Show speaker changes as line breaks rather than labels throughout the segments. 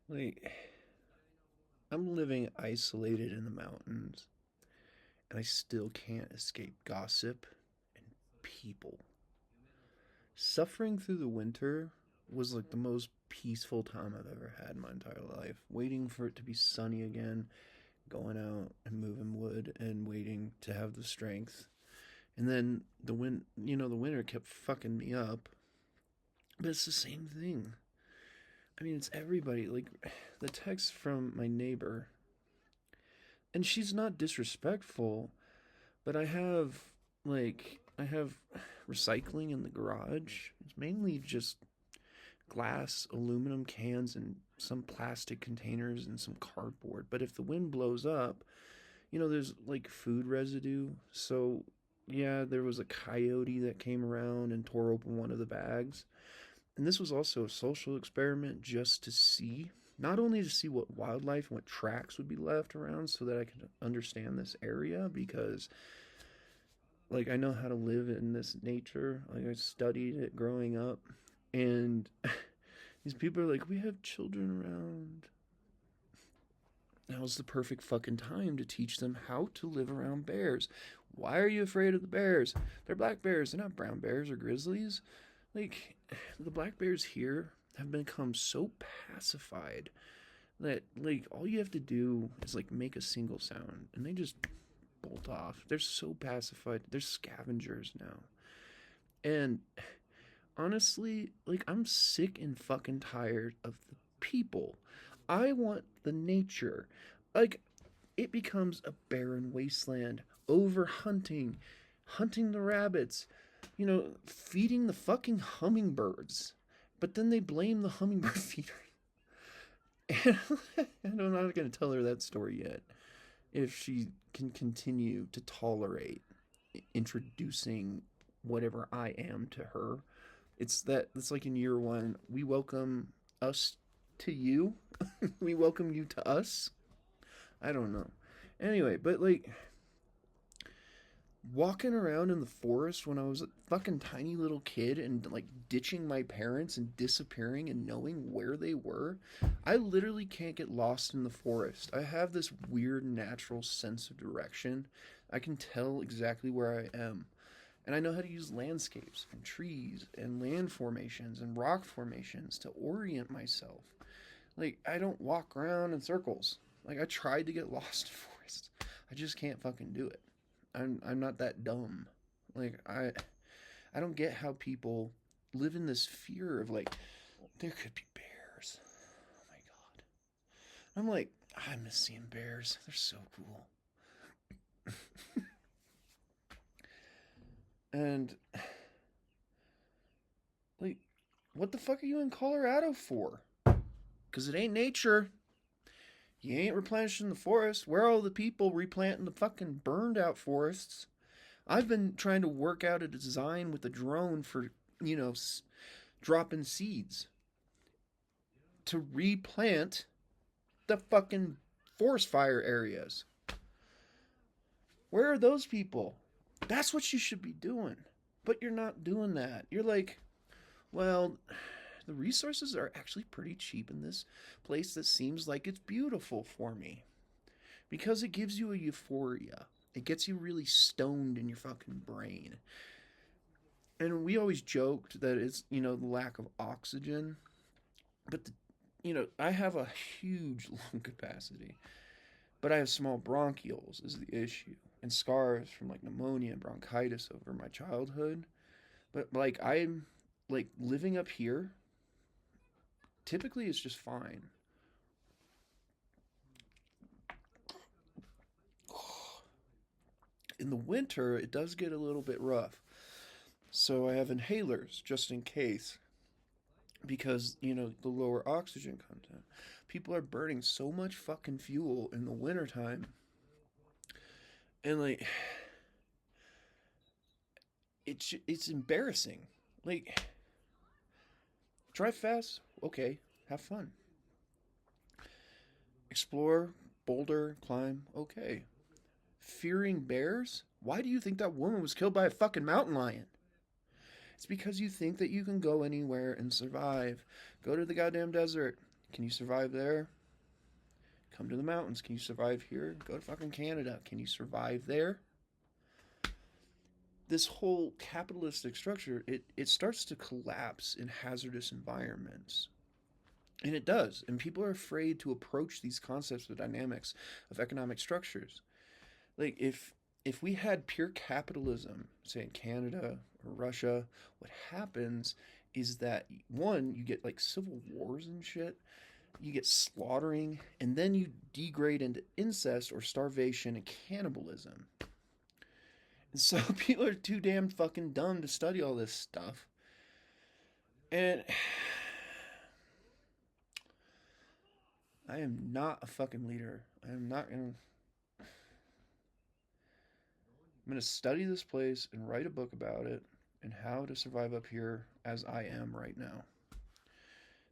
Like, I'm living isolated in the mountains, and I still can't escape gossip and people. Suffering through the winter was like the most peaceful time I've ever had in my entire life. Waiting for it to be sunny again, going out and moving wood, and waiting to have the strength. And then the winter kept fucking me up. But it's the same thing. I mean, it's everybody. Like, the text from my neighbor, and she's not disrespectful, but I have recycling in the garage. It's mainly just glass, aluminum cans, and some plastic containers and some cardboard. But if the wind blows up, there's like food residue. So, yeah, there was a coyote that came around and tore open one of the bags. And this was also a social experiment just to see, not only to see what wildlife and what tracks would be left around so that I could understand this area because like I know how to live in this nature. Like I studied it growing up and these people are like, we have children around. That was the perfect fucking time to teach them how to live around bears. Why are you afraid of the bears? They're black bears, they're not brown bears or grizzlies. Like, the black bears here have become so pacified that, like, all you have to do is, like, make a single sound and they just bolt off. They're so pacified. They're scavengers now. And honestly, like, I'm sick and fucking tired of the people. I want the nature. Like, it becomes a barren wasteland. Over hunting the rabbits, feeding the fucking hummingbirds. But then they blame the hummingbird feeder. And I'm not going to tell her that story yet. If she can continue to tolerate introducing whatever I am to her, it's like in year one, we welcome us to you. We welcome you to us. I don't know. Anyway, but like walking around in the forest when I was a fucking tiny little kid and like ditching my parents and disappearing and knowing where they were, I literally can't get lost in the forest. I have this weird natural sense of direction. I can tell exactly where I am. And I know how to use landscapes and trees and land formations and rock formations to orient myself. Like, I don't walk around in circles. Like, I tried to get lost in forests. I just can't fucking do it. I'm not that dumb. Like I don't get how people live in this fear of like there could be bears. Oh my god. I'm like I miss seeing bears. They're so cool. And like what the fuck are you in Colorado for? Cuz it ain't nature. You ain't replenishing the forest. Where are all the people replanting the fucking burned out forests? I've been trying to work out a design with a drone for, you know, dropping seeds to replant the fucking forest fire areas. Where are those people? That's what you should be doing. But you're not doing that. You're like, well, the resources are actually pretty cheap in this place that seems like it's beautiful for me. Because it gives you a euphoria. It gets you really stoned in your fucking brain. And we always joked that it's, the lack of oxygen. But, I have a huge lung capacity. But I have small bronchioles, is the issue. And scars from, like, pneumonia and bronchitis over my childhood. But, like, I'm, like, living up here, typically it's just fine. In the winter, it does get a little bit rough. So I have inhalers just in case because, the lower oxygen content. People are burning so much fucking fuel in the wintertime. And like it's embarrassing. Like drive fast, okay, have fun. Explore, boulder, climb, okay. Fearing bears? Why do you think that woman was killed by a fucking mountain lion? It's because you think that you can go anywhere and survive. Go to the goddamn desert. Can you survive there? Come to the mountains. Can you survive here? Go to fucking Canada. Can you survive there? This whole capitalistic structure, it starts to collapse in hazardous environments. And it does. And people are afraid to approach these concepts of dynamics of economic structures. Like if we had pure capitalism, say in Canada or Russia, what happens is that one, you get like civil wars and shit, you get slaughtering, and then you degrade into incest or starvation and cannibalism. And so people are too damn fucking dumb to study all this stuff. And I am not a fucking leader. I'm not gonna. I'm gonna study this place and write a book about it and how to survive up here as I am right now.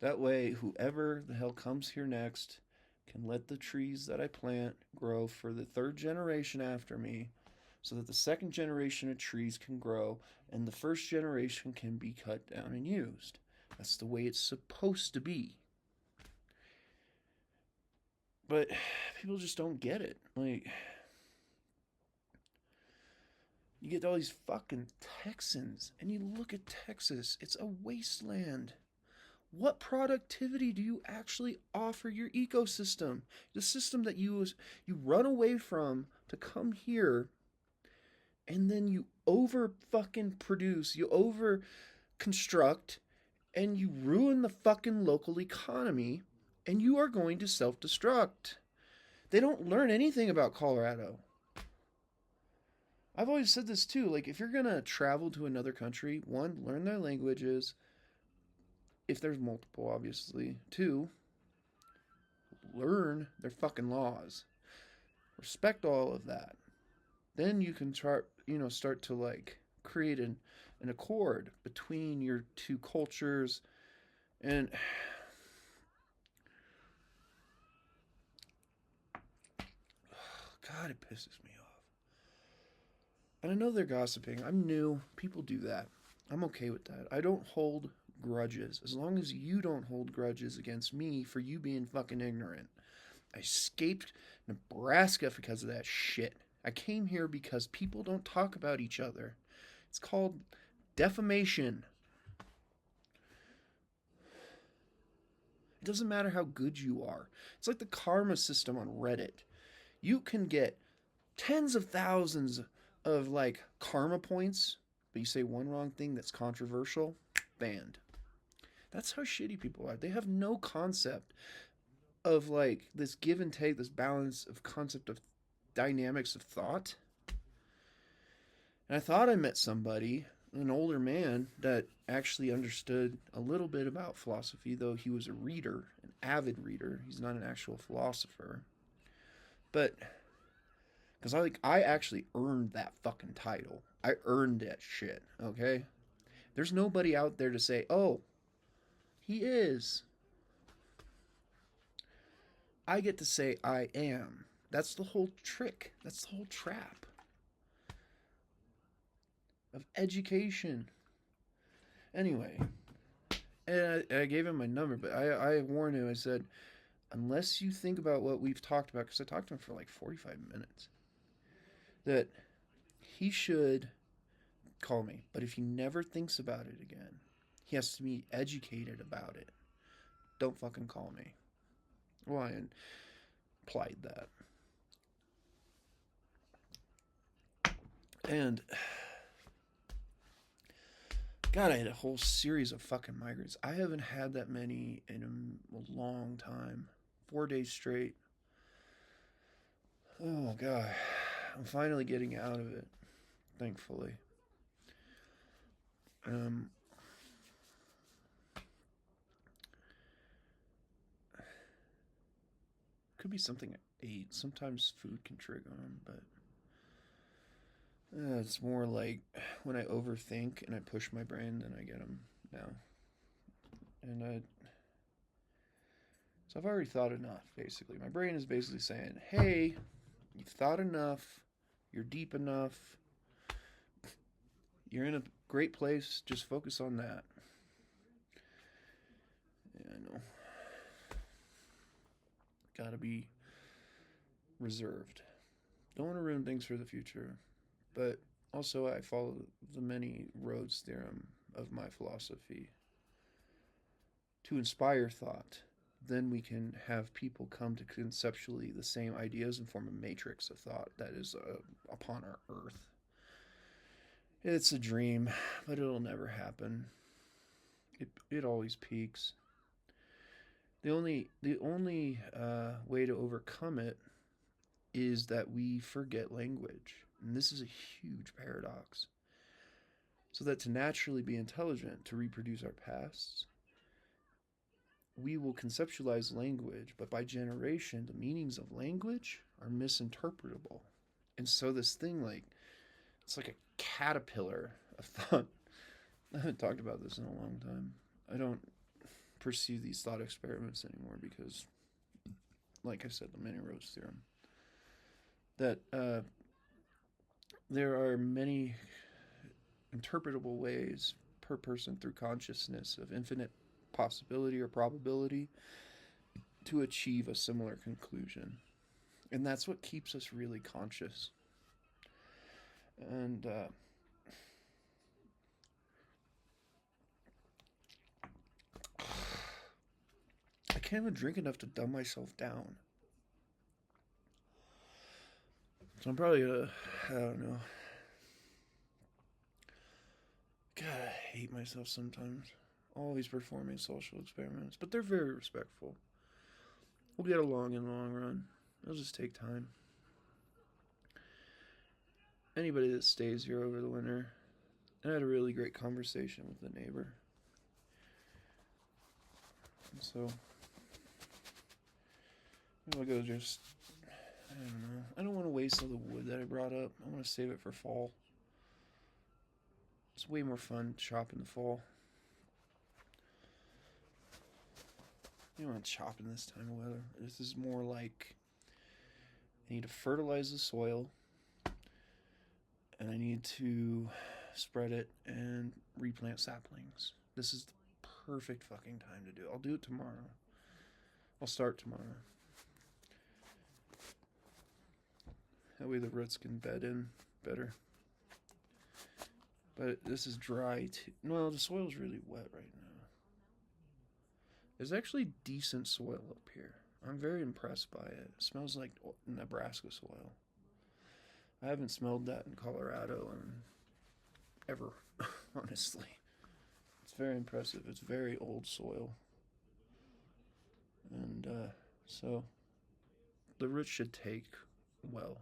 That way, whoever the hell comes here next can let the trees that I plant grow for the third generation after me, so that the second generation of trees can grow and the first generation can be cut down and used. That's the way it's supposed to be. But people just don't get it. Like, you get all these fucking Texans, and you look at Texas, it's a wasteland. What productivity do you actually offer your ecosystem? The system that you run away from to come here, and then you over fucking produce, you over construct, and you ruin the fucking local economy, and you are going to self-destruct. They don't learn anything about Colorado. I've always said this too, like if you're gonna travel to another country, one, learn their languages, if there's multiple, obviously. Two, learn their fucking laws. Respect all of that. Then you can start to like create an accord between your two cultures. And God, it pisses me off. And I know they're gossiping. I'm new. People do that. I'm okay with that. I don't hold grudges. As long as you don't hold grudges against me for you being fucking ignorant. I escaped Nebraska because of that shit. I came here because people don't talk about each other. It's called defamation. It doesn't matter how good you are. It's like the karma system on Reddit. You can get tens of thousands of like karma points, but you say one wrong thing that's controversial, banned. That's how shitty people are. They have no concept of like this give and take, this balance of concept of dynamics of thought. And I thought I met somebody, an older man, that actually understood a little bit about philosophy, though he was a reader, an avid reader. He's not an actual philosopher. But because I actually earned that fucking title. I earned that shit, okay? There's nobody out there to say, oh, he is. I get to say I am. That's the whole trick. That's the whole trap of education. Anyway, and I gave him my number, but I warned him. I said, unless you think about what we've talked about, because I talked to him for like 45 minutes, that he should call me. But if he never thinks about it again, he has to be educated about it. Don't fucking call me. Well, I implied that. And God, I had a whole series of fucking migraines. I haven't had that many in a long time. 4 days straight. Oh God. I'm finally getting out of it. Thankfully. Could be something I ate. Sometimes food can trigger them, but it's more like when I overthink and I push my brain, then I get them now. And so I've already thought enough, basically. My brain is basically saying, hey, you've thought enough. You're deep enough. You're in a great place. Just focus on that. Yeah, I know. got to be reserved. Don't want to ruin things for the future, but also I follow the many roads theorem of my philosophy to inspire thought. Then we can have people come to conceptually the same ideas and form a matrix of thought that is upon our earth. It's a dream, but it'll never happen. It always peaks. The only way to overcome it is that we forget language, and this is a huge paradox. So that to naturally be intelligent, to reproduce our pasts, we will conceptualize language, but by generation, the meanings of language are misinterpretable. And so this thing, like, it's like a caterpillar of thought. I haven't talked about this in a long time. I don't pursue these thought experiments anymore because, like I said, the many roads theorem. That there are many interpretable ways per person through consciousness of infinite possibility or probability to achieve a similar conclusion. And that's what keeps us really conscious. And I can't even drink enough to dumb myself down. So I'm probably I don't know. God, I hate myself sometimes. Always performing social experiments, but they're very respectful. We'll get along in the long run. It'll just take time. Anybody that stays here over the winter, I had a really great conversation with the neighbor. And so, I'll go just, I don't know. I don't want to waste all the wood that I brought up. I want to save it for fall. It's way more fun to chop in the fall. You don't want to chop in this time of weather. This is more like I need to fertilize the soil, and I need to spread it and replant saplings. This is the perfect fucking time to do it. I'll do it tomorrow. I'll start tomorrow. That way the roots can bed in better. But this is dry too. No, the soil's really wet right now. There's actually decent soil up here. I'm very impressed by it. It smells like Nebraska soil. I haven't smelled that in Colorado ever, honestly. It's very impressive. It's very old soil. And so the roots should take well.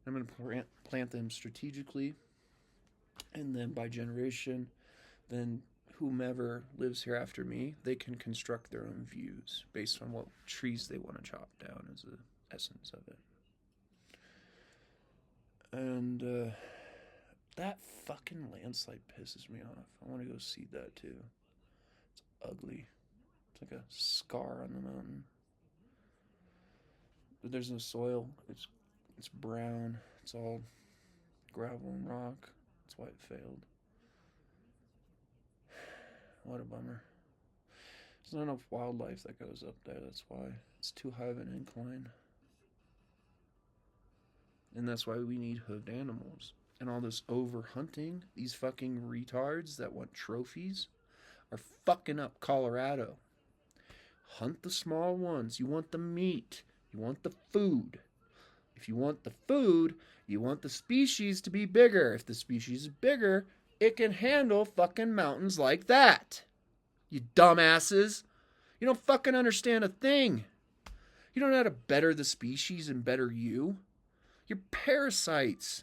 I'm going to plant them strategically, and then by generation, then whomever lives here after me, they can construct their own views based on what trees they want to chop down as the essence of it. And that fucking landslide pisses me off. I want to go see that too. It's ugly. It's like a scar on the mountain. But there's no soil. It's brown. It's all gravel and rock. That's why it failed. What a bummer. There's not enough wildlife that goes up there. That's why. It's too high of an incline. And that's why we need hoofed animals. And all this over-hunting, these fucking retards that want trophies, are fucking up Colorado. Hunt the small ones. You want the meat. You want the food. If you want the food, you want the species to be bigger. If the species is bigger, it can handle fucking mountains like that. You dumbasses. You don't fucking understand a thing. You don't know how to better the species and better you. You're parasites.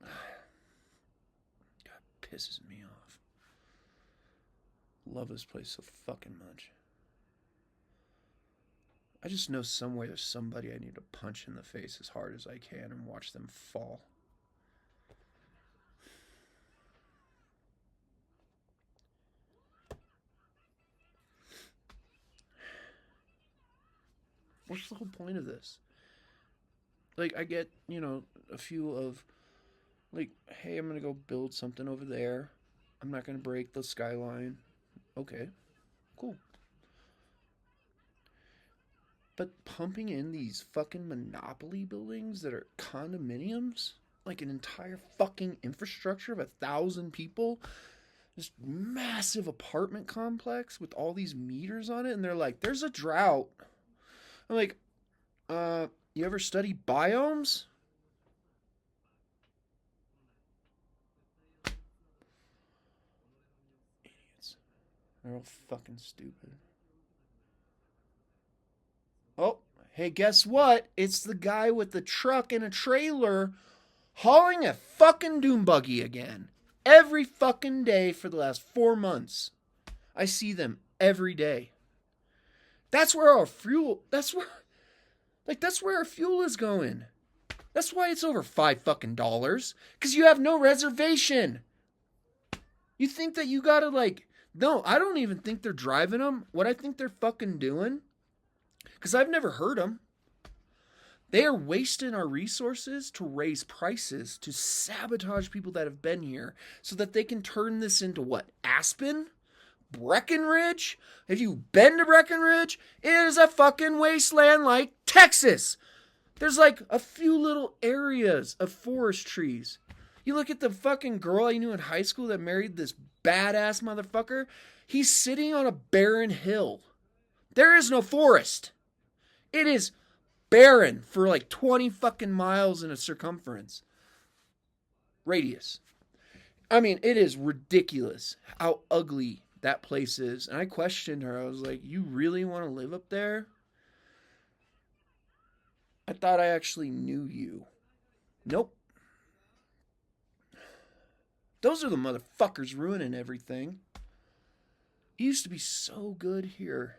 God, pisses me off. Love this place so fucking much. I just know somewhere there's somebody I need to punch in the face as hard as I can and watch them fall. What's the whole point of this? Like, I get, a few of, like, hey, I'm going to go build something over there. I'm not going to break the skyline. Okay. Cool. But pumping in these fucking monopoly buildings that are condominiums, like an entire fucking infrastructure of 1,000 people, this massive apartment complex with all these meters on it, and they're like, there's a drought. I'm like, you ever study biomes? Idiots. They're all fucking stupid. Oh, hey, guess what? It's the guy with the truck and a trailer hauling a fucking doom buggy again. Every fucking day for the last 4 months. I see them every day. That's where our fuel, that's where our fuel is going. That's why it's over $5 fucking dollars. Because you have no reservation. You think that you gotta no, I don't even think they're driving them. What I think they're fucking doing, because I've never heard them, they are wasting our resources to raise prices, to sabotage people that have been here so that they can turn this into what? Aspen? Breckenridge? Have you been to Breckenridge? It is a fucking wasteland like Texas. There's like a few little areas of forest trees. You look at the fucking girl I knew in high school that married this badass motherfucker. He's sitting on a barren hill. There is no forest. It is barren for like 20 fucking miles in a circumference. Radius. I mean, it is ridiculous how ugly that place is. And I questioned her. I was like, you really want to live up there? I thought I actually knew you. Nope. Those are the motherfuckers ruining everything. It used to be so good here.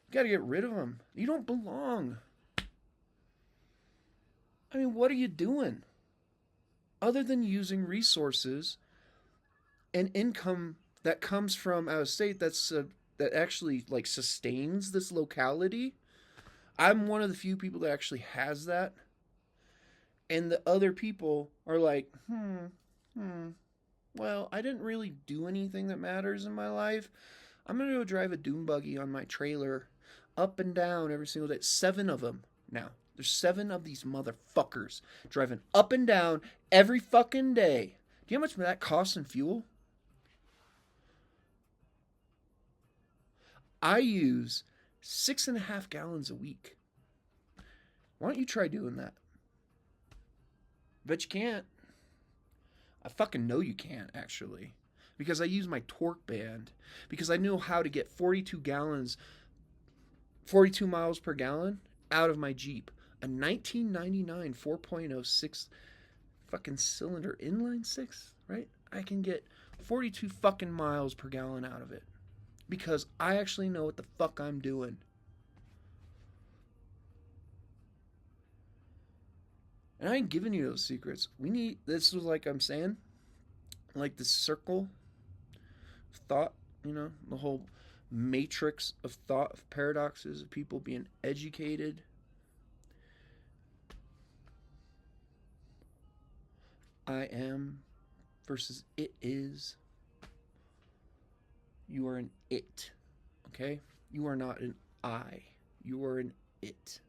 You gotta get rid of them. You don't belong. I mean, what are you doing? Other than using resources and income that comes from out of state that actually like sustains this locality. I'm one of the few people that actually has that. And the other people are like, well, I didn't really do anything that matters in my life. I'm going to go drive a doom buggy on my trailer up and down every single day. 7 of them now. There's 7 of these motherfuckers driving up and down every fucking day. Do you know how much that costs in fuel? I use 6.5 gallons a week. Why don't you try doing that? Bet you can't. I fucking know you can't, actually. Because I use my torque band. Because I know how to get 42 miles per gallon out of my Jeep. A 1999 4.06 fucking cylinder inline 6, right? I can get 42 fucking miles per gallon out of it. Because I actually know what the fuck I'm doing. And I ain't giving you those secrets. This was like I'm saying, like the circle of thought, the whole matrix of thought, of paradoxes, of people being educated. I am versus it is. You are an it, okay? You are not an I. You are an it.